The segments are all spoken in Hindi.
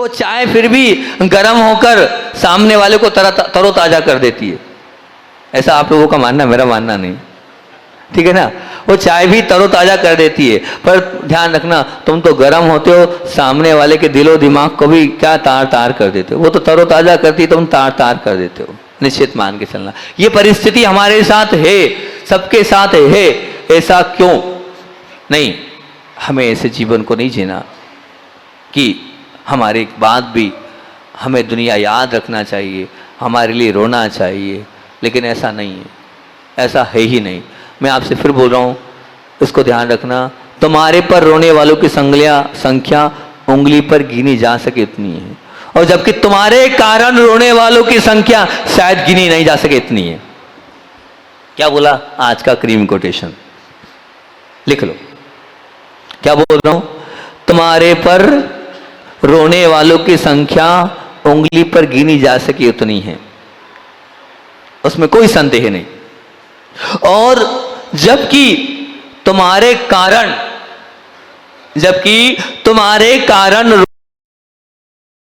वो चाय फिर भी गर्म होकर सामने वाले को तरोताजा कर देती है। ऐसा आप लोगों का मानना, मेरा मानना नहीं, ठीक है ना। वो चाय भी तरोताजा कर देती है, पर ध्यान रखना तुम तो गर्म होते हो, सामने वाले के दिलो दिमाग को भी क्या तार तार कर देते हो। वो तो तरोताजा करती है, तुम तार तार कर देते हो। निश्चित मान के चलना, ये परिस्थिति हमारे साथ है, सबके साथ है। ऐसा क्यों नहीं, हमें ऐसे जीवन को नहीं जीना कि हमारी एक बात भी हमें दुनिया याद रखना चाहिए, हमारे लिए रोना चाहिए, लेकिन ऐसा नहीं है, ऐसा है ही नहीं। मैं आपसे फिर बोल रहा हूँ, इसको ध्यान रखना, तुम्हारे पर रोने वालों की संख्या उंगली पर गिनी जा सके इतनी है, और जबकि तुम्हारे कारण रोने वालों की संख्या शायद गिनी नहीं जा सके इतनी है। क्या बोला आज का क्रीम कोटेशन, लिख लो। क्या बोल रहा हूं, तुम्हारे पर रोने वालों की संख्या उंगली पर गिनी जा सके उतनी है, उसमें कोई संदेह नहीं। और जबकि तुम्हारे कारण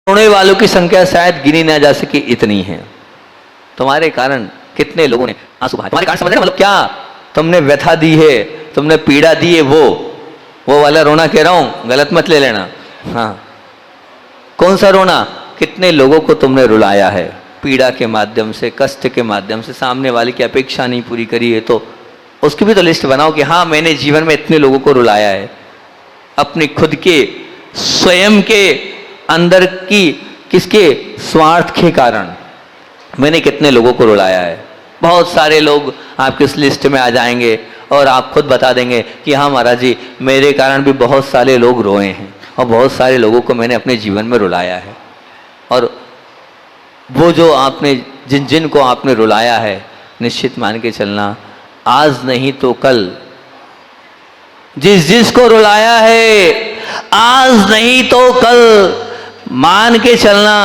रोने वालों की संख्या शायद गिनी ना जा सके इतनी है। तुम्हारे कारण कितने लोगों ने आंसू बहाए, तुम्हारे कारण समझ रहे हैं, मतलब क्या तुमने व्यथा दी है, तुमने पीड़ा दी है, वो वाला रोना कह रहा हूं, गलत मत ले लेना। हाँ, कौन सा रोना, कितने लोगों को तुमने रुलाया है पीड़ा के माध्यम से, कष्ट के माध्यम से, सामने वाले की अपेक्षा नहीं पूरी करी है, तो उसकी भी तो लिस्ट बनाओ कि हाँ मैंने जीवन में इतने लोगों को रुलाया है। अपनी खुद के स्वयं के अंदर की किसके स्वार्थ के कारण मैंने कितने लोगों को रुलाया है। बहुत सारे लोग आपकी इस लिस्ट में आ जाएंगे और आप खुद बता देंगे कि हाँ महाराज जी, मेरे कारण भी बहुत सारे लोग रोए हैं और बहुत सारे लोगों को मैंने अपने जीवन में रुलाया है। और वो जो आपने जिन को आपने रुलाया है, निश्चित मान के चलना, आज नहीं तो कल जिसको रुलाया है, आज नहीं तो कल मान के चलना,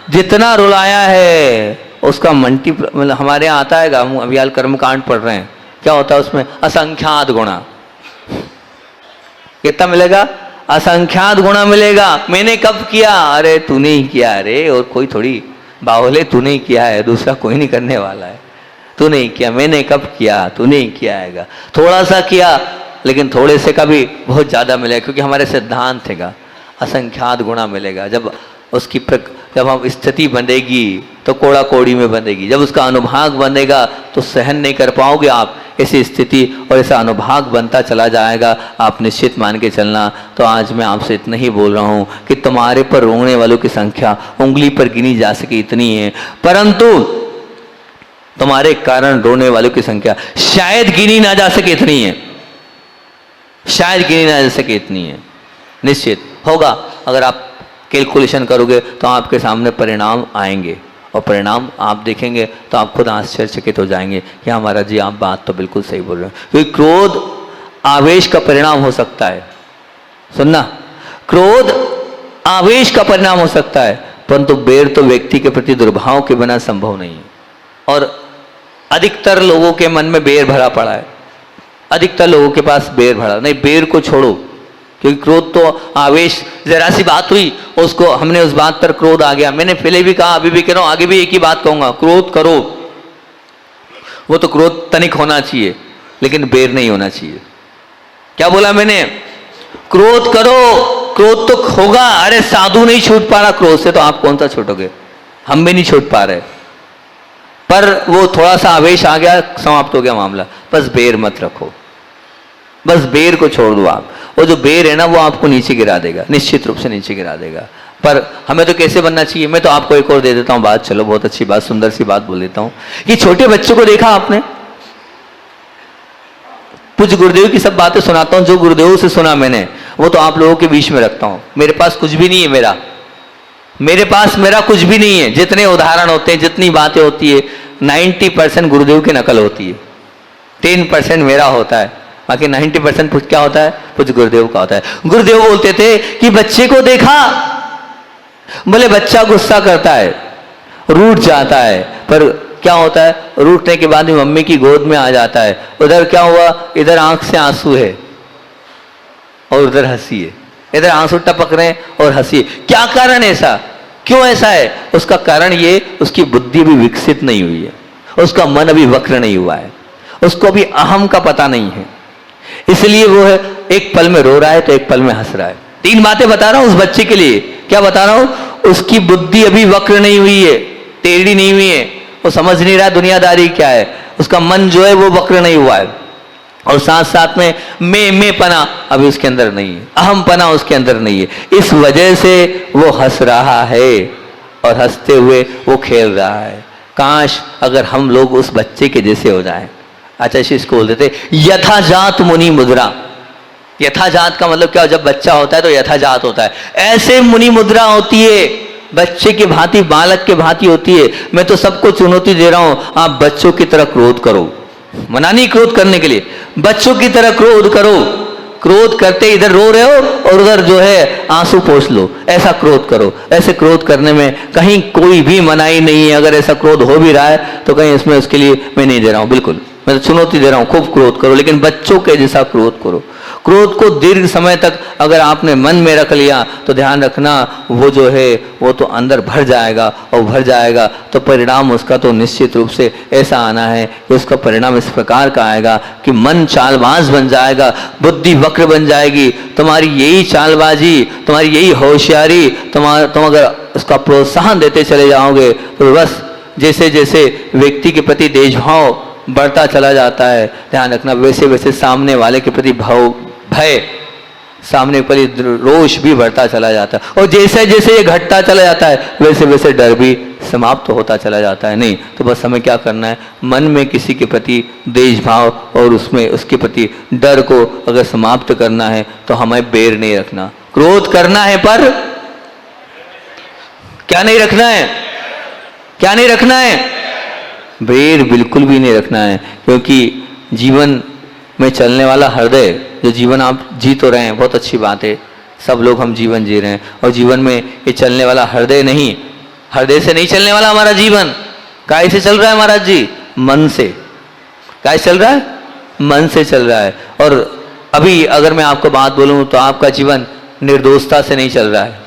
जितना रुलाया है उसका मतलब हमारे यहाँ आता है, अभी हाल कर्मकांड पढ़ रहे हैं, क्या होता है उसमें, असंख्यात गुणा। कितना मिलेगा, असंख्यात गुणा मिलेगा। मैंने कब किया, अरे तूने ही किया, अरे और कोई थोड़ी बाहुले, तूने ही किया है, दूसरा कोई नहीं करने वाला है। तूने ही किया, मैंने कब किया, तूने ही किया है। थोड़ा सा किया, लेकिन थोड़े से का भी बहुत ज़्यादा मिलेगा, क्योंकि हमारे सिद्धांत हैगा असंख्यात गुणा मिलेगा। जब हम स्थिति बंधेगी तो कोड़ा कोड़ी में बंधेगी, जब उसका अनुभाग बंधेगा तो सहन नहीं कर पाओगे आप ऐसी स्थिति, और ऐसा अनुभाग बनता चला जाएगा। आप निश्चित मान के चलना। तो आज मैं आपसे इतना ही बोल रहा हूँ कि तुम्हारे पर रोने वालों की संख्या उंगली पर गिनी जा सके इतनी है, परंतु तुम्हारे कारण रोने वालों की संख्या शायद गिनी ना जा सके इतनी है, शायद गिनी ना जा सके इतनी है। निश्चित होगा, अगर आप कैलकुलेशन करोगे तो आपके सामने परिणाम आएंगे, और परिणाम आप देखेंगे तो आप खुद आश्चर्यचकित हो जाएंगे कि हमारा जी आप बात तो बिल्कुल सही बोल रहे हैं। क्योंकि क्रोध आवेश का परिणाम हो सकता है, सुनना, क्रोध आवेश का परिणाम हो सकता है, परंतु बैर तो व्यक्ति के प्रति दुर्भाव के बिना संभव नहीं है। और अधिकतर लोगों के मन में बैर भरा पड़ा है, अधिकतर लोगों के पास बैर भरा नहीं। बैर को छोड़ो, क्योंकि क्रोध तो आवेश, जरा सी बात हुई उसको हमने उस बात पर क्रोध आ गया। मैंने पहले भी कहा, अभी भी कह रहा हूं, आगे भी एक ही बात कहूंगा, क्रोध करो, वो तो क्रोध तनिक होना चाहिए, लेकिन बैर नहीं होना चाहिए। क्या बोला मैंने, क्रोध करो, क्रोध तो होगा। अरे साधु नहीं छूट पा रहा क्रोध से, तो आप कौन सा छूटोगे, हम भी नहीं छूट पा रहे, पर वो थोड़ा सा आवेश आ गया, समाप्त हो गया मामला। बस बैर मत रखो, बस बैर को छोड़ दो आप। वो जो बैर है ना, वो आपको नीचे गिरा देगा, निश्चित रूप से नीचे गिरा देगा। पर हमें तो कैसे बनना चाहिए, मैं तो आपको एक और दे देता हूं बात, चलो बहुत अच्छी बात, सुंदर सी बात बोल देता हूं कि छोटे बच्चों को देखा आपने, कुछ गुरुदेव की सब बातें सुनाता हूं, जो गुरुदेव से सुना मैंने वो तो आप लोगों के बीच में रखता हूं। मेरे पास कुछ भी नहीं है, मेरे पास मेरा कुछ भी नहीं है। जितने उदाहरण होते हैं, जितनी बातें होती है, 90% गुरुदेव की नकल होती है, 10% मेरा होता है, बाकी 90% कुछ क्या होता है, कुछ गुरुदेव का होता है। गुरुदेव बोलते थे कि बच्चे को देखा, बोले बच्चा गुस्सा करता है, रूठ जाता है, पर क्या होता है, रूठने के बाद मम्मी की गोद में आ जाता है। उधर क्या हुआ, इधर आंख से आंसू है और उधर हंसी है। इधर आंसू टपक रहे हैं और हंसी। क्या कारण ऐसा, क्यों ऐसा है? उसका कारण ये, उसकी बुद्धि भी विकसित नहीं हुई है, उसका मन अभी वक्र नहीं हुआ है, उसको भी अहम का पता नहीं है, इसलिए वो है एक पल में रो रहा है तो एक पल में हंस रहा है। 3 बातें बता रहा हूं उस बच्चे के लिए। क्या बता रहा हूं? उसकी बुद्धि अभी वक्र नहीं हुई है, टेढ़ी नहीं हुई है, वो समझ नहीं रहा दुनियादारी क्या है, उसका मन जो है वो वक्र नहीं हुआ है, और साथ साथ में मैं पना अभी उसके अंदर नहीं है, अहम पना उसके अंदर नहीं है। इस वजह से वो हंस रहा है और हंसते हुए वो खेल रहा है। काश अगर हम लोग उस बच्चे के जैसे हो जाएं। आचार्य इसको बोलते थे यथाजात मुनि मुद्रा। यथाजात का मतलब क्या? जब बच्चा होता है तो यथाजात होता है, ऐसे मुनि मुद्रा होती है, बच्चे की भांति, बालक के भांति होती है। मैं तो सबको चुनौती दे रहा हूं, आप बच्चों की तरह क्रोध करो। मना नहीं क्रोध करने के लिए, बच्चों की तरह क्रोध करो। क्रोध करते इधर रो रहे हो और उधर जो है आंसू पोंछ लो, ऐसा क्रोध करो। ऐसे क्रोध करने में कहीं कोई भी मनाही नहीं है। अगर ऐसा क्रोध हो भी रहा है तो कहीं इसमें उसके लिए मैं नहीं दे रहा हूं, बिल्कुल मैं तो चुनौती दे रहा हूं, खूब क्रोध करो, लेकिन बच्चों के जैसा क्रोध करो। क्रोध को दीर्घ समय तक अगर आपने मन में रख लिया तो ध्यान रखना वो जो है वो तो अंदर भर जाएगा, और भर जाएगा तो परिणाम उसका तो निश्चित रूप से ऐसा आना है कि उसका परिणाम इस प्रकार का आएगा कि मन चालबाज बन जाएगा, बुद्धि वक्र बन जाएगी। तुम्हारी यही चालबाजी, तुम्हारी यही होशियारी, तुम अगर उसका प्रोत्साहन देते चले जाओगे तो बस जैसे जैसे व्यक्ति के प्रति देशभाव बढ़ता चला जाता है, ध्यान रखना वैसे वैसे सामने वाले के प्रति भय, सामने वाले रोष भी बढ़ता चला जाता है, और जैसे जैसे ये घटता चला जाता है वैसे वैसे डर भी समाप्त होता चला जाता है। नहीं तो बस हमें क्या करना है, मन में किसी के प्रति देशभाव और उसमें उसके प्रति डर को अगर समाप्त करना है तो हमें बैर नहीं रखना। क्रोध करना है पर क्या नहीं रखना है, क्या नहीं रखना है? बैर बिल्कुल भी नहीं रखना है। क्योंकि जीवन में चलने वाला हृदय, जो जीवन आप जी तो रहे हैं, बहुत अच्छी बात है, सब लोग हम जीवन जी रहे हैं, और जीवन में ये चलने वाला हृदय नहीं, हृदय से नहीं चलने वाला हमारा जीवन। काय से चल रहा है महाराज जी? मन से। काय चल रहा है? मन से चल रहा है। और अभी अगर मैं आपको बात बोलूं तो आपका जीवन निर्दोषता से नहीं चल रहा है।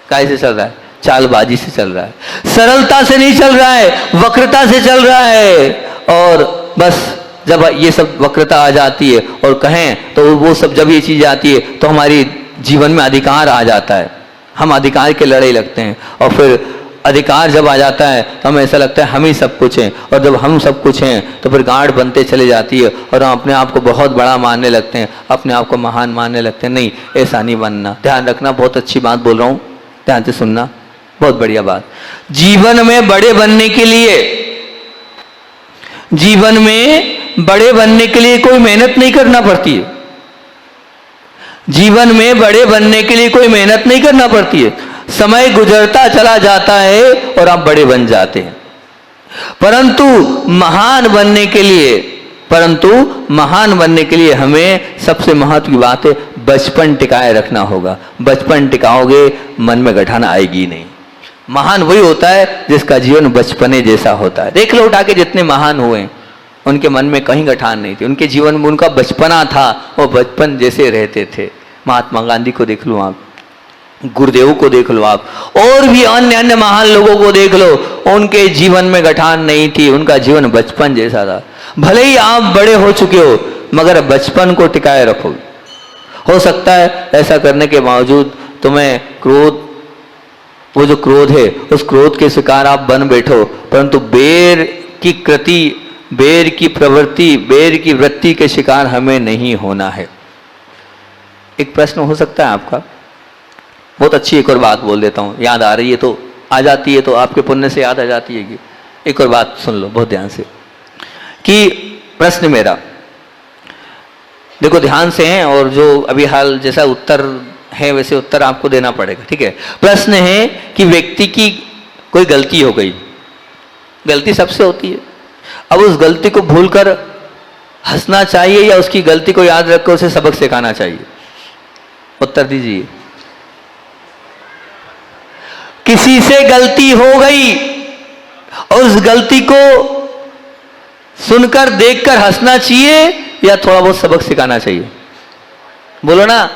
काय से चल रहा है? चालबाजी से चल रहा है, सरलता से नहीं चल रहा है, वक्रता से चल रहा है। और बस जब ये सब वक्रता आ जाती है और कहें तो वो सब, जब ये चीज आती है तो हमारी जीवन में अधिकार आ जाता है, हम अधिकार के लड़ाई लगते हैं, और फिर अधिकार जब आ जाता है तो हमें ऐसा लगता है हम ही सब कुछ हैं, और जब हम सब कुछ हैं तो फिर गांठ बनते चले जाती है और हम अपने आप को बहुत बड़ा मानने लगते हैं, अपने आप को महान मानने लगते हैं। नहीं, ऐसा नहीं बनना। ध्यान रखना, बहुत अच्छी बात बोल रहा हूँ, ध्यान से सुनना, बहुत बढ़िया बात। जीवन में बड़े बनने के लिए, जीवन में बड़े बनने के लिए कोई मेहनत नहीं करना पड़ती है। जीवन में बड़े बनने के लिए कोई मेहनत नहीं करना पड़ती है। समय गुजरता चला जाता है और आप बड़े बन जाते हैं। परंतु महान बनने के लिए हमें सबसे महत्व की बात है, बचपन टिकाए रखना होगा। बचपन टिकाओगे, मन में गठान आएगी नहीं। महान वही होता है जिसका जीवन बचपने जैसा होता है। देख लो उठा के जितने महान हुए, उनके मन में कहीं गठान नहीं थी, उनके जीवन में उनका बचपना था, वो बचपन जैसे रहते थे। महात्मा गांधी को देख लो आप, गुरुदेव को देख लो आप, और भी अन्य अन्य महान लोगों को देख लो, उनके जीवन में गठान नहीं थी, उनका जीवन बचपन जैसा था। भले ही आप बड़े हो चुके हो मगर बचपन को टिकाए रखो। हो सकता है ऐसा करने के बावजूद तुम्हें क्रोध, वो जो क्रोध है उस क्रोध के शिकार आप बन बैठो, परंतु बैर की कृति, बैर की प्रवृत्ति, बैर की वृत्ति के शिकार हमें नहीं होना है। एक प्रश्न हो सकता है आपका, बहुत अच्छी एक और बात बोल देता हूँ, याद आ रही है तो आ जाती है, तो आपके पुण्य से याद आ जाती है कि एक और बात सुन लो बहुत ध्यान से। कि प्रश्न मेरा देखो ध्यान से है, और जो अभी हाल जैसा उत्तर है वैसे उत्तर आपको देना पड़ेगा, ठीक है। प्रश्न है कि व्यक्ति की कोई गलती हो गई, गलती सबसे होती है, अब उस गलती को भूलकर हंसना चाहिए या उसकी गलती को याद रखकर उसे सबक सिखाना चाहिए? उत्तर दीजिए। किसी से गलती हो गई और उस गलती को सुनकर देखकर हंसना चाहिए या थोड़ा बहुत सबक सिखाना चाहिए? बोलो ना।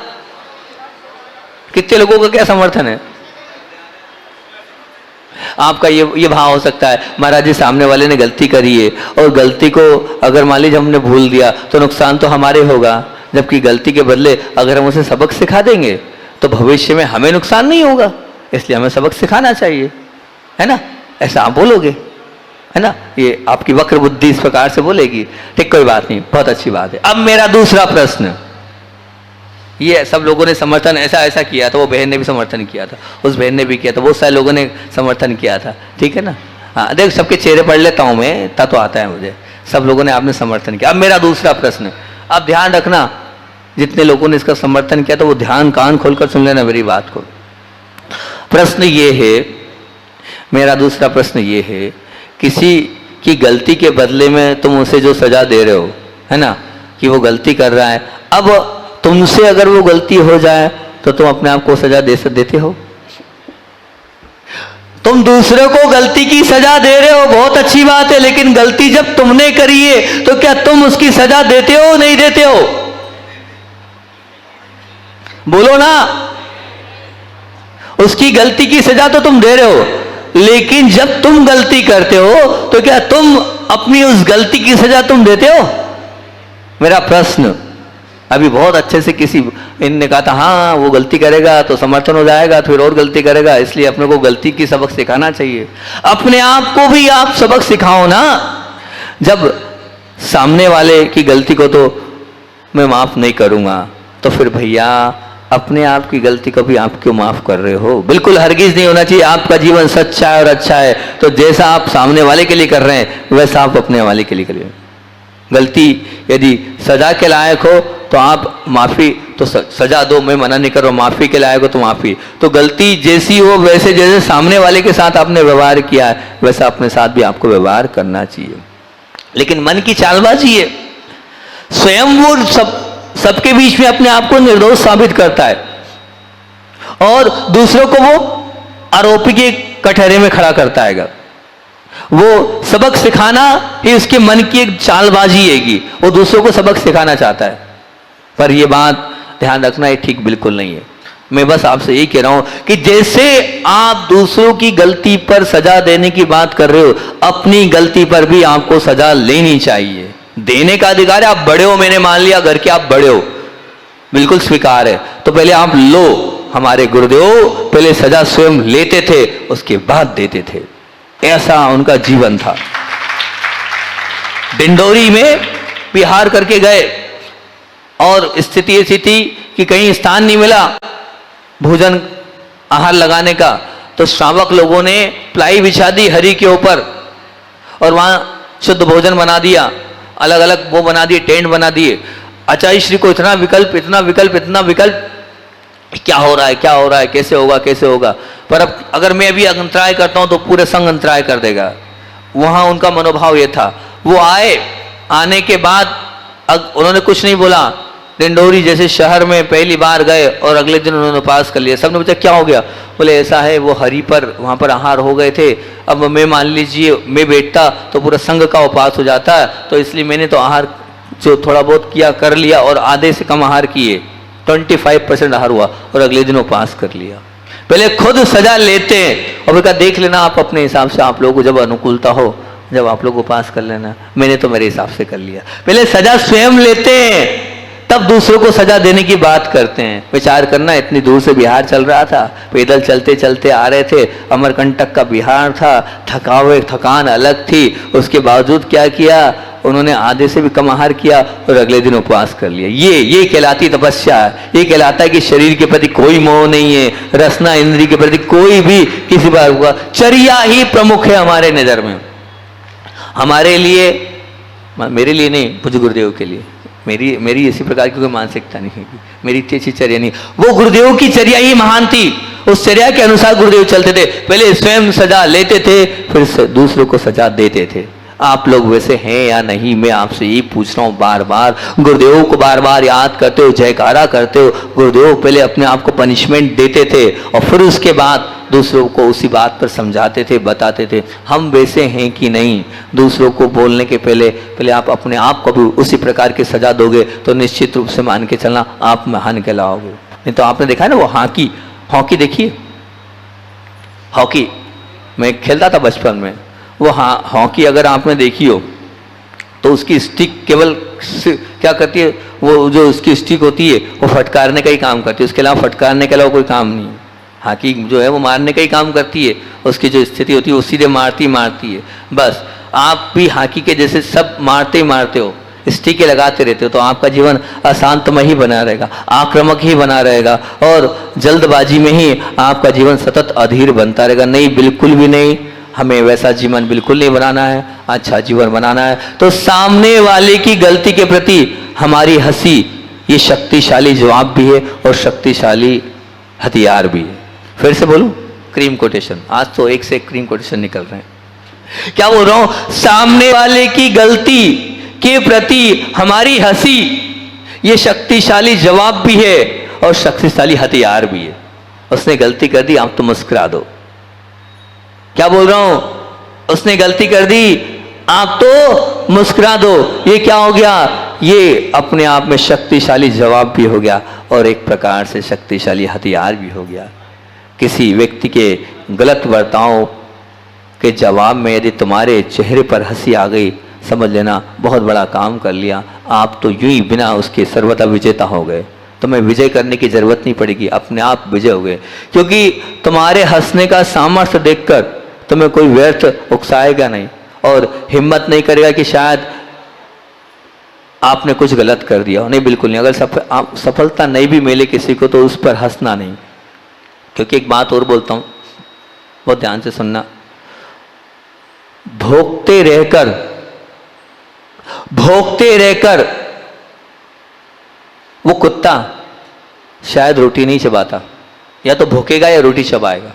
कितने लोगों का क्या समर्थन है? आपका ये भाव हो सकता है, महाराज जी सामने वाले ने गलती करी है और गलती को अगर मान लीजिए हमने भूल दिया तो नुकसान तो हमारे होगा, जबकि गलती के बदले अगर हम उसे सबक सिखा देंगे तो भविष्य में हमें नुकसान नहीं होगा, इसलिए हमें सबक सिखाना चाहिए, है ना? ऐसा आप बोलोगे, है ना? ये आपकी वक्र बुद्धि इस प्रकार से बोलेगी। ठीक, कोई बात नहीं, बहुत अच्छी बात है। अब मेरा दूसरा प्रश्न, ये सब लोगों ने समर्थन ऐसा ऐसा किया था, वो बहन ने भी समर्थन किया था, उस बहन ने भी किया था, बहुत सारे लोगों ने समर्थन किया था, ठीक है ना? हाँ, देख सबके चेहरे पढ़ लेता हूँ मैं, ता तो आता है मुझे, सब लोगों ने आपने समर्थन किया। अब मेरा दूसरा प्रश्न, अब ध्यान रखना, जितने लोगों ने इसका समर्थन किया तो वो ध्यान कान खोलकर सुन लेना मेरी बात को। प्रश्न ये है, मेरा दूसरा प्रश्न ये है, किसी की गलती के बदले में तुम उसे जो सजा दे रहे हो, है ना, कि वो गलती कर रहा है, अब तुमसे अगर वो गलती हो जाए तो तुम अपने आप को सजा देते हो? तुम दूसरे को गलती की सजा दे रहे हो, बहुत अच्छी बात है, लेकिन गलती जब तुमने करी है तो क्या तुम उसकी सजा देते हो नहीं देते हो? बोलो ना। उसकी गलती की सजा तो तुम दे रहे हो, लेकिन जब तुम गलती करते हो तो क्या तुम अपनी उस गलती की सजा तुम देते हो? मेरा प्रश्न, अभी बहुत अच्छे से किसी इनने कहा था हाँ वो गलती करेगा तो समर्थन हो जाएगा, फिर और गलती करेगा, इसलिए अपने को गलती की सबक सिखाना चाहिए। अपने आप को भी आप सबक सिखाओ ना। जब सामने वाले की गलती को तो मैं माफ नहीं करूंगा, तो फिर भैया अपने आप की गलती को भी आप क्यों माफ कर रहे हो? बिल्कुल हरगिज नहीं होना चाहिए। आपका जीवन सच्चा है और अच्छा है, तो जैसा आप सामने वाले के लिए कर रहे हैं वैसा आप अपने वाले के लिए करिए। गलती यदि सजा के लायक हो तो आप माफी तो सजा दो, मैं मना नहीं कर रहा हूं, माफी के लायक हो तो माफी। तो गलती जैसी हो वैसे, जैसे सामने वाले के साथ आपने व्यवहार किया है वैसा अपने साथ भी आपको व्यवहार करना चाहिए। लेकिन मन की चालबाजी है, स्वयं वो सबके बीच में अपने आप को निर्दोष साबित करता है और दूसरों को वो आरोपी के कटहरे में खड़ा करता है। वो सबक सिखाना ही उसके मन की एक चालबाजी है कि वो दूसरों को सबक सिखाना चाहता है, पर ये बात ध्यान रखना ये ठीक बिल्कुल नहीं है। मैं बस आपसे यही कह रहा हूं कि जैसे आप दूसरों की गलती पर सजा देने की बात कर रहे हो, अपनी गलती पर भी आपको सजा लेनी चाहिए। देने का अधिकार है, आप बड़े हो, मैंने मान लिया घर के आप बड़े हो, बिल्कुल स्वीकार है, तो पहले आप लो। हमारे गुरुदेव पहले सजा स्वयं लेते थे, उसके बाद देते थे, ऐसा उनका जीवन था। डिंडोरी में विहार करके गए और स्थिति ऐसी थी कि कहीं स्थान नहीं मिला भोजन आहार लगाने का, तो श्रावक लोगों ने प्लाई बिछा दी हरी के ऊपर और वहां शुद्ध भोजन बना दिया, अलग अलग वो बना दिए, टेंट बना दिए। आचार्य श्री को इतना विकल्प, इतना विकल्प, इतना विकल्प, क्या हो रहा है, क्या हो रहा है, कैसे होगा, कैसे होगा। पर अब अगर मैं भी अंतराय करता हूं तो पूरे संघ अंतराय कर देगा। वहां उनका मनोभाव ये था। वो आए, आने के बाद उन्होंने कुछ नहीं बोला। डिंडोरी जैसे शहर में पहली बार गए और अगले दिन उन्होंने उपास कर लिया। सबने पूछा क्या हो गया? बोले ऐसा है, वो हरि पर वहां पर आहार हो गए थे, अब मैं मान लीजिए मैं बैठता तो पूरा संघ का उपास हो जाता, तो इसलिए मैंने तो आहार जो थोड़ा बहुत किया कर लिया और आधे से कम आहार किए, 25% आहार हुआ और अगले दिन उपास कर लिया। पहले खुद सजा लेते हैं और कहा देख लेना आप अपने हिसाब से, आप लोगों को जब अनुकूलता हो जब आप लोग उपास कर लेना, मैंने तो मेरे हिसाब से कर लिया। पहले सजा स्वयं लेते हैं, तब दूसरों को सजा देने की बात करते हैं। विचार करना, इतनी दूर से बिहार चल रहा था, पैदल चलते चलते आ रहे थे, अमरकंटक का बिहार था, थकान अलग थी, उसके बावजूद क्या किया उन्होंने? आधे से भी कम आहार किया और अगले दिन उपवास कर लिया। ये कहलाती तपस्या है। ये कहलाता है कि शरीर के प्रति कोई मोह नहीं है, रसना इंद्रिय के प्रति कोई भी किसी बार हुआ। चर्या ही प्रमुख है हमारे नजर में। हमारे लिए, मेरे लिए नहीं, मुझे गुरुदेव के लिए, मेरी इसी प्रकार की कोई मानसिकता नहीं है, मेरी इतनी अच्छी चर्या नहीं। वो गुरुदेव की चर्या ही महान थी। उस चर्या के अनुसार गुरुदेव चलते थे। पहले स्वयं सजा लेते थे, फिर दूसरों को सजा देते थे। आप लोग वैसे हैं या नहीं, मैं आपसे यही पूछ रहा हूँ बार बार। गुरुदेव को बार बार याद करते हो, जयकारा करते हो। गुरुदेव पहले अपने आप को पनिशमेंट देते थे और फिर उसके बाद दूसरों को उसी बात पर समझाते थे, बताते थे। हम वैसे हैं कि नहीं? दूसरों को बोलने के पहले आप अपने आप को भी उसी प्रकार की सजा दोगे तो निश्चित रूप से मान के चलना आप महान कहलाओगे। नहीं तो आपने देखा है ना वो हॉकी देखिए, हॉकी मैं खेलता था बचपन में, वो हॉकी अगर आपने देखी हो तो उसकी स्टिक केवल क्या करती है, वो जो उसकी स्टिक होती है वो फटकारने का ही काम करती है, उसके अलावा फटकारने के अलावा कोई काम नहीं है। हॉकी जो है वो मारने का ही काम करती है, उसकी जो स्थिति होती है वो सीधे मारती है। बस आप भी हॉकी के जैसे सब मारते ही मारते हो, स्टिकें लगाते रहते हो, तो आपका जीवन अशांतमय ही बना रहेगा, आक्रामक ही बना रहेगा और जल्दबाजी में ही आपका जीवन सतत अधीर बनता रहेगा। नहीं, बिल्कुल भी नहीं, हमें वैसा जीवन बिल्कुल नहीं बनाना है, अच्छा जीवन बनाना है। तो सामने वाले की गलती के प्रति हमारी हंसी ये शक्तिशाली जवाब भी है और शक्तिशाली हथियार भी है। फिर से बोलूं, क्रीम कोटेशन, आज तो एक से एक क्रीम कोटेशन निकल रहे हैं। क्या बोल रहा हूं, सामने वाले की गलती के प्रति हमारी हंसी ये शक्तिशाली जवाब भी है और शक्तिशाली हथियार भी है। उसने गलती कर दी, आप तो मुस्कुरा दो। क्या बोल रहा हूं, उसने गलती कर दी, आप तो मुस्कुरा दो। ये क्या हो गया, ये अपने आप में शक्तिशाली जवाब भी हो गया और एक प्रकार से शक्तिशाली हथियार भी हो गया। किसी व्यक्ति के गलत बर्ताव के जवाब में यदि तुम्हारे चेहरे पर हंसी आ गई, समझ लेना बहुत बड़ा काम कर लिया। आप तो यूं ही बिना उसके सर्वथा विजेता हो गए। तुम्हें विजय करने की जरूरत नहीं पड़ेगी, अपने आप विजय हो गए, क्योंकि तुम्हारे हंसने का सामर्थ्य देखकर तुम्हें कोई व्यर्थ उकसाएगा नहीं और हिम्मत नहीं करेगा कि शायद आपने कुछ गलत कर दिया हो। नहीं, बिल्कुल नहीं। अगर आप सफलता नहीं भी मिले किसी को तो उस पर हंसना नहीं, क्योंकि एक बात और बोलता हूं, बहुत ध्यान से सुनना। भोगते रहकर वो कुत्ता शायद रोटी नहीं चबाता, या तो भूखेगा या रोटी चबाएगा।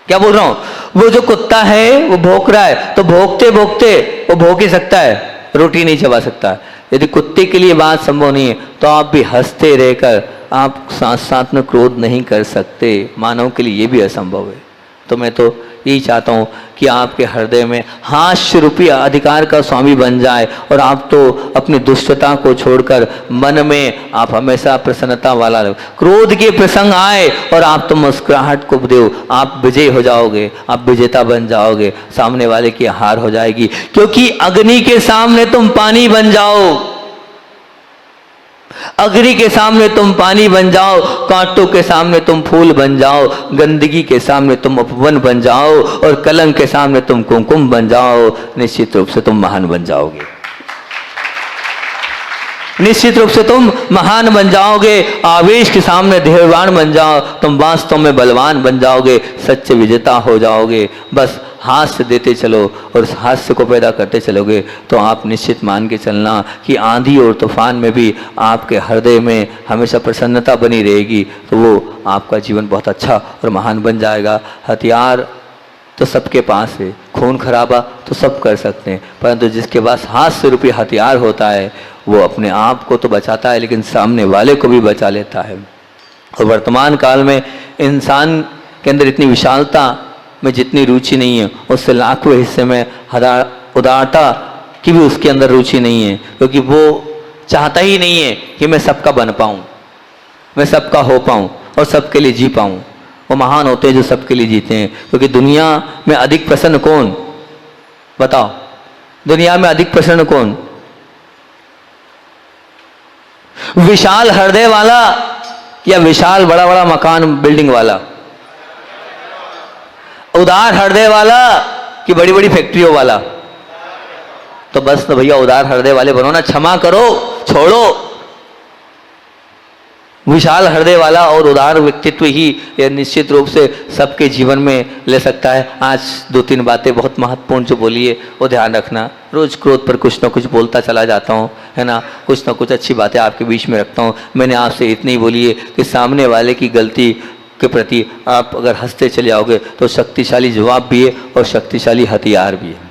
क्या बोल रहा हूं, वो जो कुत्ता है वो भौंक रहा है, तो भौंकते भौंकते वो भौंक ही सकता है, रोटी नहीं चबा सकता। यदि कुत्ते के लिए बात संभव नहीं है तो आप भी हंसते रहकर आप साथ साथ में क्रोध नहीं कर सकते। मानव के लिए ये भी असंभव है। तो मैं तो यही चाहता हूँ कि आपके हृदय में हास्य रूपी अधिकार का स्वामी बन जाए और आप तो अपनी दुष्टता को छोड़कर मन में आप हमेशा प्रसन्नता वाला रहो। क्रोध के प्रसंग आए और आप तो मुस्कुराहट को दो, आप विजय हो जाओगे, आप विजेता बन जाओगे, सामने वाले की हार हो जाएगी। क्योंकि अग्नि के सामने तुम पानी बन जाओ, अग्नि के सामने तुम पानी बन जाओ, कांटों के सामने तुम फूल बन जाओ, गंदगी के सामने तुम उपवन बन जाओ और कलंक के सामने तुम कुमकुम बन जाओ, निश्चित रूप से तुम महान बन जाओगे। निश्चित रूप से तुम महान बन जाओगे। आवेश के सामने धैर्यवान बन जाओ, तुम वास्तव में बलवान बन जाओगे, सच्चे विजेता हो जाओगे। बस हास्य देते चलो और हास्य को पैदा करते चलोगे तो आप निश्चित मान के चलना कि आंधी और तूफान में भी आपके हृदय में हमेशा प्रसन्नता बनी रहेगी, तो वो आपका जीवन बहुत अच्छा और महान बन जाएगा। हथियार तो सबके पास है, खून खराबा तो सब कर सकते हैं, परंतु जिसके पास हास्य रूपी हथियार होता है वो अपने आप को तो बचाता है लेकिन सामने वाले को भी बचा लेता है। और वर्तमान काल में इंसान के अंदर इतनी विशालता में जितनी रुचि नहीं है, उससे लाखों हिस्से में उदारता की भी उसके अंदर रुचि नहीं है, क्योंकि वो चाहता ही नहीं है कि मैं सबका बन पाऊँ, मैं सबका हो पाऊँ और सबके लिए जी पाऊँ। वो महान होते हैं जो सबके लिए जीते हैं। क्योंकि दुनिया में अधिक प्रसन्न कौन, बताओ, दुनिया में अधिक प्रसन्न कौन? विशाल हृदय वाला या विशाल बड़ा बड़ा मकान बिल्डिंग वाला? उदार हृदय वाला कि बड़ी बड़ी फैक्ट्रियों वाला? तो बस तो भैया उदार हृदय वाले बनो ना, क्षमा करो, छोड़ो। विशाल हृदय वाला और उदार व्यक्तित्व ही यह निश्चित रूप से सबके जीवन में ले सकता है। आज 2-3 बातें बहुत महत्वपूर्ण जो बोली है वो ध्यान रखना। रोज क्रोध पर कुछ ना कुछ बोलता चला जाता हूँ, है ना, कुछ ना कुछ अच्छी बातें आपके बीच में रखता हूँ। मैंने आपसे इतनी बोली है कि सामने वाले की गलती के प्रति आप अगर हंसते चले आओगे तो शक्तिशाली जवाब भी है और शक्तिशाली हथियार भी है।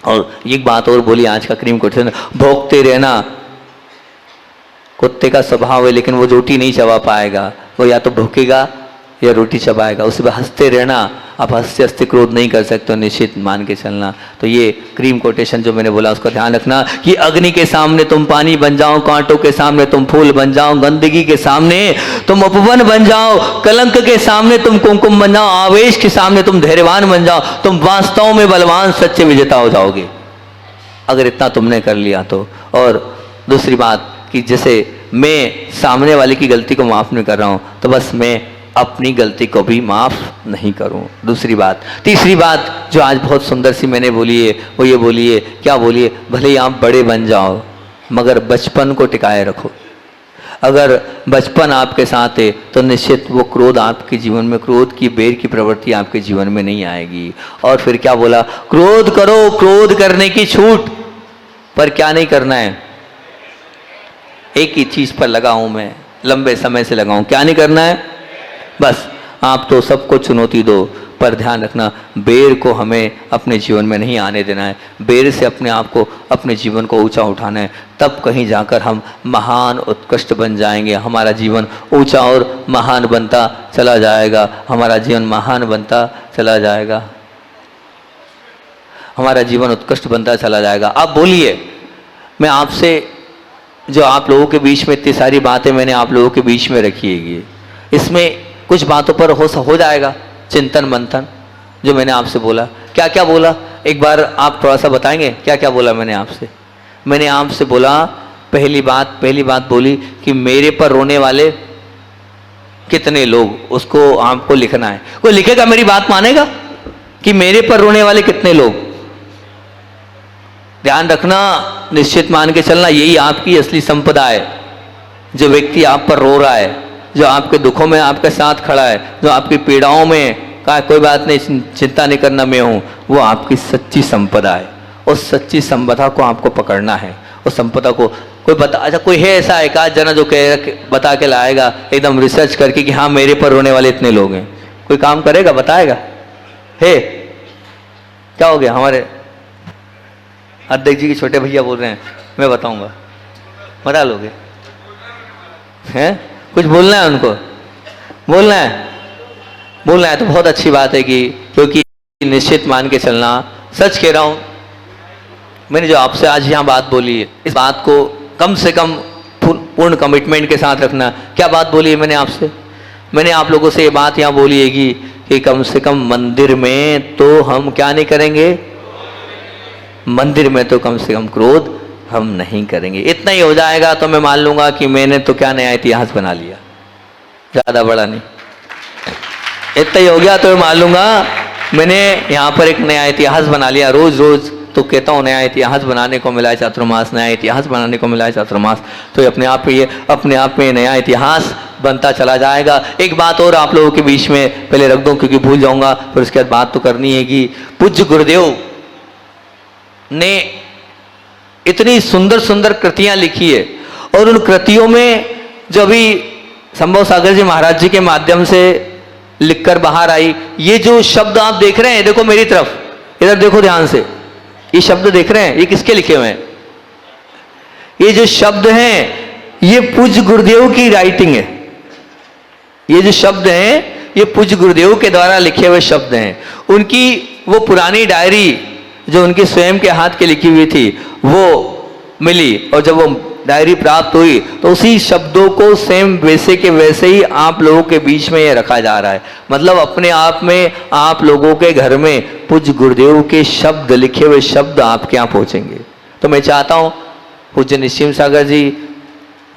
और एक बात और बोली आज का क्रीम कोटेशन, भोगते रहना कुत्ते का स्वभाव है, लेकिन वो रोटी नहीं चबा पाएगा, वो या तो भूखेगा या रोटी चबाएगा, उसके बाद हंसते रहना। आप हंसते हंसते क्रोध नहीं कर सकते, निश्चित मान के चलना। तो ये क्रीम कोटेशन जो मैंने बोला उसका ध्यान रखना कि अग्नि के सामने तुम पानी बन जाओ, कांटों के सामने तुम फूल बन जाओ, गंदगी के सामने तुम उपवन बन जाओ, कलंक के सामने तुम कुमकुम बन जाओ, आवेश के सामने तुम धैर्यवान बन जाओ, तुम वास्तव में बलवान सच्चे विजेता हो जाओगे अगर इतना तुमने कर लिया तो। और दूसरी बात कि जैसे मैं सामने वाले की गलती को माफ़ नहीं कर रहा हूँ, तो बस मैं अपनी गलती को भी माफ़ नहीं करूँ। दूसरी बात। तीसरी बात जो आज बहुत सुंदर सी मैंने बोली है वो ये बोली है, क्या बोली है, भले ही आप बड़े बन जाओ मगर बचपन को टिकाए रखो। अगर बचपन आपके साथ है तो निश्चित वो क्रोध आपके जीवन में, क्रोध की बेर की प्रवृत्ति आपके जीवन में नहीं आएगी। और फिर क्या बोला, क्रोध करो, क्रोध करने की छूट, पर क्या नहीं करना है, एक ही चीज पर लगा हूं मैं, लंबे समय से लगा हूं, क्या नहीं करना है, बस आप तो सबको चुनौती दो, पर ध्यान रखना बेर को हमें अपने जीवन में नहीं आने देना है। बेर से अपने आप को, अपने जीवन को ऊंचा उठाना है, तब कहीं जाकर हम महान उत्कृष्ट बन जाएंगे। हमारा जीवन ऊंचा और महान बनता चला जाएगा, हमारा जीवन महान बनता चला जाएगा, हमारा जीवन उत्कृष्ट बनता चला जाएगा। आप बोलिए, मैं आपसे जो आप लोगों के बीच में इतनी सारी बातें मैंने आप लोगों के बीच में रखी है, इसमें कुछ बातों पर हो जाएगा चिंतन मंथन। जो मैंने आपसे बोला, क्या क्या बोला, एक बार आप थोड़ा सा बताएंगे क्या क्या बोला मैंने आपसे। मैंने आपसे बोला, पहली बात बोली कि मेरे पर रोने वाले कितने लोग, उसको आपको लिखना है। कोई लिखेगा मेरी बात मानेगा कि मेरे पर रोने वाले कितने लोग। ध्यान रखना, निश्चित मान के चलना, यही आपकी असली संपदा है। जो व्यक्ति आप पर रो रहा है, जो आपके दुखों में आपके साथ खड़ा है, जो आपकी पीड़ाओं में कहा कोई बात नहीं, चिंता नहीं करना, मैं हूं, वो आपकी सच्ची संपदा है। उस सच्ची संपदा को आपको पकड़ना है। उस संपदा को कोई बता, अच्छा कोई है ऐसा एक आध जना जो बता के लाएगा एकदम रिसर्च करके कि हाँ मेरे पर रोने वाले इतने लोग हैं, कोई काम करेगा, बताएगा? है क्या हो गया? हमारे अध्यक्ष जी के छोटे भैया बोल रहे हैं, मैं बताऊंगा, बता लोगे हैं? कुछ बोलना है उनको, बोलना है तो बहुत अच्छी बात है कि, क्योंकि निश्चित मान के चलना, सच कह रहा हूं, मैंने जो आपसे आज यहाँ बात बोली है, इस बात को कम से कम पूर्ण कमिटमेंट के साथ रखना। क्या बात बोली है मैंने आपसे? मैंने आप लोगों से ये बात यहाँ बोली है कि कम से कम मंदिर में तो हम क्या नहीं करेंगे, मंदिर में तो कम से कम क्रोध हम नहीं करेंगे। इतना ही हो जाएगा तो मैं मान लूंगा कि मैंने तो क्या नया इतिहास बना लिया, ज्यादा बड़ा नहीं। इतना ही हो गया तो मैं मान लूंगा मैंने यहाँ पर एक नया इतिहास बना लिया। रोज रोज तो कहता हूँ नया इतिहास बनाने को मिला है चातुर्मास, नया इतिहास बनाने को मिला है चातुर्मास, तो अपने आप में नया इतिहास बनता चला जाएगा। एक बात और आप लोगों के बीच में पहले रख दूं क्योंकि भूल जाऊंगा, फिर उसके बाद बात तो करनी है कि पूज्य गुरुदेव ने इतनी सुंदर सुंदर कृतियां लिखी है, और उन कृतियों में जो अभी संभव सागर जी महाराज जी के माध्यम से लिखकर बाहर आई, ये जो शब्द आप देख रहे हैं, देखो मेरी तरफ, इधर देखो ध्यान से, ये शब्द देख रहे हैं, ये किसके लिखे हुए हैं? ये जो शब्द हैं ये पूज्य गुरुदेव की राइटिंग है। ये जो शब्द हैं ये पूज्य गुरुदेव के द्वारा लिखे हुए शब्द हैं। उनकी वो पुरानी डायरी जो उनके स्वयं के हाथ की लिखी हुई थी वो मिली, और जब वो डायरी प्राप्त हुई तो उसी शब्दों को सेम वैसे के वैसे ही आप लोगों के बीच में ये रखा जा रहा है। मतलब अपने आप में आप लोगों के घर में पूज्य गुरुदेव के शब्द, लिखे हुए शब्द आपके यहाँ पहुंचेंगे। तो मैं चाहता हूँ पूज्य निश्चिम सागर जी,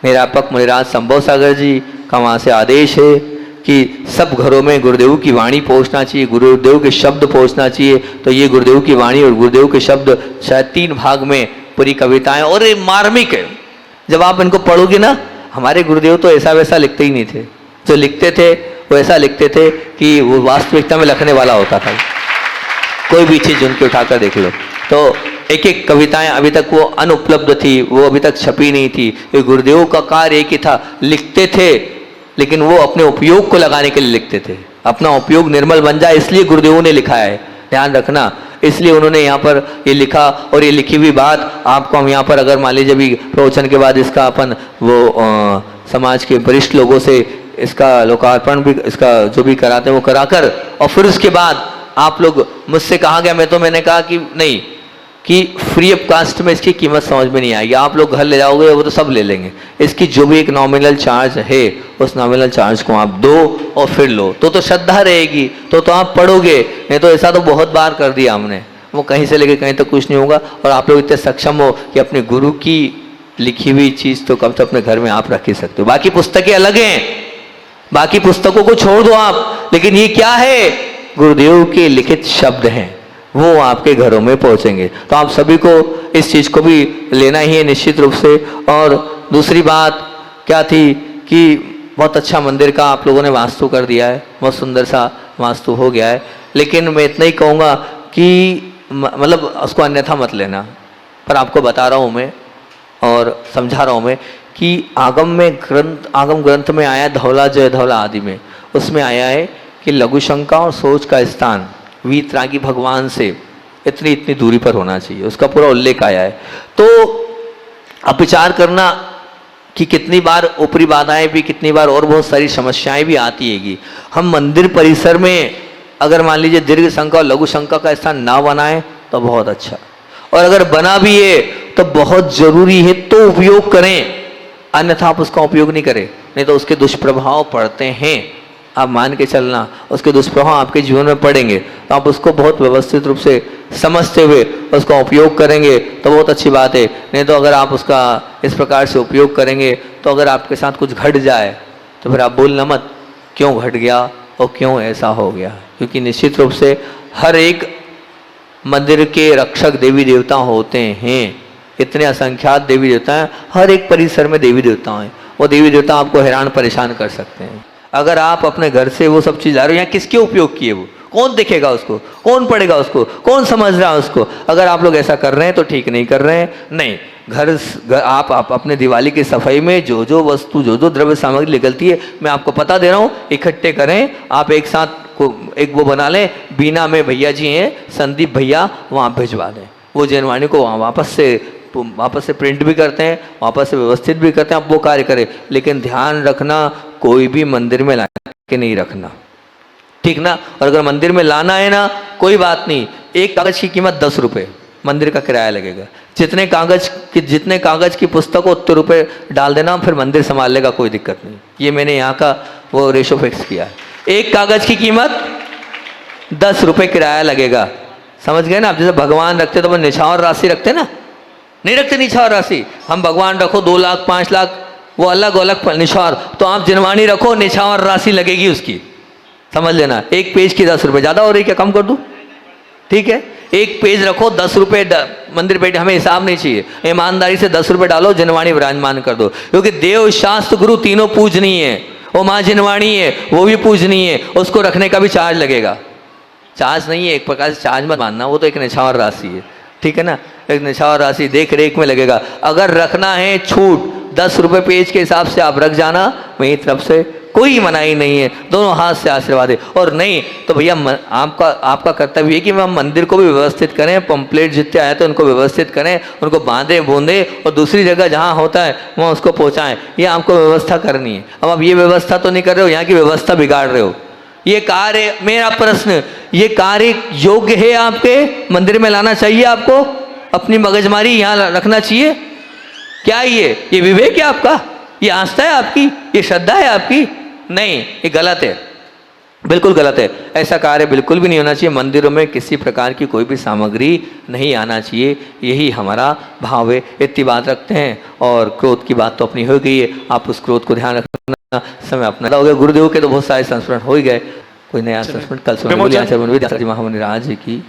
निरापक मुनिराज संभव सागर जी का वहाँ से आदेश है कि सब घरों में गुरुदेव की वाणी पहुंचना चाहिए, गुरुदेव के शब्द पहुंचना चाहिए। तो ये गुरुदेव की वाणी और गुरुदेव के शब्द शायद 3 भाग में पूरी कविताएं, और ये मार्मिक है। जब आप इनको पढ़ोगे ना, हमारे गुरुदेव तो ऐसा वैसा लिखते ही नहीं थे, जो लिखते थे वो ऐसा लिखते थे कि वो वास्तविकता में लिखने वाला होता था। कोई भी चीज़ उनकी उठाकर देख लो तो एक एक कविताएं अभी तक वो अनुपलब्ध थी, वो अभी तक छपी नहीं थी। ये गुरुदेव का कार्य एक ही था, लिखते थे लेकिन वो अपने उपयोग को लगाने के लिए लिखते थे, अपना उपयोग निर्मल बन जाए इसलिए गुरुदेवों ने लिखा है, ध्यान रखना। इसलिए उन्होंने यहाँ पर ये लिखा, और ये लिखी हुई बात आपको हम यहाँ पर अगर मान लीजिए अभी प्रवचन के बाद इसका अपन वो समाज के वरिष्ठ लोगों से इसका लोकार्पण भी, इसका जो भी कराते हैं वो कराकर, और फिर उसके बाद आप लोग, मुझसे कहा गया, मैंने कहा कि नहीं, कि फ्री ऑफ कास्ट में इसकी कीमत समझ में नहीं आएगी, आप लोग घर ले जाओगे वो तो सब ले लेंगे, इसकी जो भी एक नॉमिनल चार्ज है उस नॉमिनल चार्ज को आप दो और फिर लो, तो श्रद्धा रहेगी, तो आप पढ़ोगे, नहीं तो ऐसा तो बहुत बार कर दिया हमने, वो कहीं से लेके कहीं तक कुछ नहीं होगा। और आप लोग इतने सक्षम हो कि अपने गुरु की लिखी हुई चीज़ तो कम से अपने घर में आप रख ही सकते हो। बाकी पुस्तकें अलग हैं, बाकी पुस्तकों को छोड़ दो आप, लेकिन ये क्या है, गुरुदेव के लिखित शब्द हैं, वो आपके घरों में पहुंचेंगे। तो आप सभी को इस चीज़ को भी लेना ही है निश्चित रूप से। और दूसरी बात क्या थी कि बहुत अच्छा मंदिर का आप लोगों ने वास्तु कर दिया है, बहुत सुंदर सा वास्तु हो गया है, लेकिन मैं इतना ही कहूँगा कि मतलब उसको अन्यथा मत लेना, पर आपको बता रहा हूँ मैं और समझा रहा हूँ मैं कि आगम ग्रंथ में आया, धौला जय धौला आदि में, उसमें आया है कि लघु शंका और सोच का स्थान वीतरागी भगवान से इतनी दूरी पर होना चाहिए, उसका पूरा उल्लेख आया है। तो अब विचार करना कि कितनी बार ऊपरी बाधाएं भी, कितनी बार और बहुत सारी समस्याएं भी आती हैगी। हम मंदिर परिसर में अगर मान लीजिए दीर्घ शंका और लघु शंका का स्थान ना बनाए तो बहुत अच्छा, और अगर बना भी है तो बहुत जरूरी है तो उपयोग करें, अन्यथा आप उसका उपयोग नहीं करें, नहीं तो उसके दुष्प्रभाव पड़ते हैं। आप मान के चलना, उसके दुष्प्रभाव आपके जीवन में पड़ेंगे, तो आप उसको बहुत व्यवस्थित रूप से समझते हुए उसका उपयोग करेंगे तो बहुत अच्छी बात है। नहीं तो अगर आप उसका इस प्रकार से उपयोग करेंगे तो अगर आपके साथ कुछ घट जाए तो फिर आप बोलना मत क्यों घट गया और क्यों ऐसा हो गया, क्योंकि निश्चित रूप से हर एक मंदिर के रक्षक देवी देवता होते हैं, इतने असंख्यात देवी देवता हैं, हर एक परिसर में देवी देवता हैं, वो देवी देवता आपको हैरान परेशान कर सकते हैं। अगर आप अपने घर से वो सब चीज़ ला रहे हो, यहाँ किसके उपयोग किए, वो कौन देखेगा उसको, कौन पढ़ेगा उसको, कौन समझ रहा है उसको। अगर आप लोग ऐसा कर रहे हैं तो ठीक नहीं कर रहे हैं। नहीं, घर आप अपने दिवाली की सफाई में जो जो वस्तु, जो जो द्रव्य सामग्री निकलती है, मैं आपको पता दे रहा हूँ, इकट्ठे करें, आप एक साथ को एक वो बना लें, बीना में भैया जी हैं, संदीप भैया, वहाँ भिजवा दें, वो जनवाणी को वहाँ वापस से प्रिंट भी करते हैं, वापस से व्यवस्थित भी करते हैं, आप वो कार्य करें। लेकिन ध्यान रखना, कोई भी मंदिर में ला के नहीं रखना, ठीक ना। और अगर मंदिर में लाना है ना, कोई बात नहीं, एक कागज की कीमत 10 रुपये मंदिर का किराया लगेगा, जितने कागज की पुस्तक हो उतने रुपये डाल देना, फिर मंदिर संभाल लेगा, कोई दिक्कत नहीं। ये मैंने यहाँ का वो रेशो फिक्स किया है, एक कागज की कीमत 10 रुपये किराया लगेगा, समझ गए ना आप। जैसे भगवान रखते तो वो निछावर राशि रखते ना, नहीं रखते निछावर राशि, हम भगवान रखो 2 लाख 5 लाख, वो अलग अलग निछावर, तो आप जनवाणी रखो, निछावर राशि लगेगी उसकी, समझ लेना। एक पेज की 10 रुपये, ज़्यादा हो रही क्या, कम कर दूँ, ठीक है। एक पेज रखो 10 रुपये, मंदिर पे हमें हिसाब नहीं चाहिए, ईमानदारी से 10 रुपये डालो, जनवाणी विराजमान कर दो, क्योंकि देव शास्त्र गुरु तीनों पूजनीय है, वो माँ जनवाणी है, वो भी पूजनीय है, उसको रखने का भी चार्ज लगेगा। चार्ज नहीं है, एक प्रकार से चार्ज मत मानना, वो तो एक निछावर राशि है, ठीक है ना, एक निछावर राशि देख रेख में लगेगा। अगर रखना है छूट 10 रुपये पेज के हिसाब से आप रख जाना, मेरी तरफ से कोई मनाही नहीं है, दोनों हाथ से आशीर्वाद है। और नहीं तो भैया आपका कर्तव्य है कि हम मंदिर को भी व्यवस्थित करें, पंपलेट जितने आए थे उनको व्यवस्थित करें, उनको बांधे बूंदे और दूसरी जगह जहाँ होता है वहाँ उसको पहुँचाएं, ये आपको व्यवस्था करनी है। अब आप ये व्यवस्था तो नहीं कर रहे हो, यहाँ की व्यवस्था बिगाड़ रहे हो। ये कार्य, मेरा प्रश्न, ये कार्य योग्य है आपके मंदिर में लाना चाहिए आपको, अपनी मगजमारी यहाँ रखना चाहिए क्या, ये विवेक है आपका, ये आस्था है आपकी, ये श्रद्धा है आपकी? नहीं, ये गलत है, बिल्कुल गलत है। ऐसा कार्य बिल्कुल भी नहीं होना चाहिए। मंदिरों में किसी प्रकार की कोई भी सामग्री नहीं आना चाहिए, यही हमारा भाव है। इतनी बात रखते हैं। और क्रोध की बात तो अपनी हो गई है, आप उस क्रोध को ध्यान रखना, समय अपना हो गया। गुरुदेव के तो बहुत सारे संस्मरण हो ही गए, कोई नया संस्मरण कल सुना। महामुनि राज की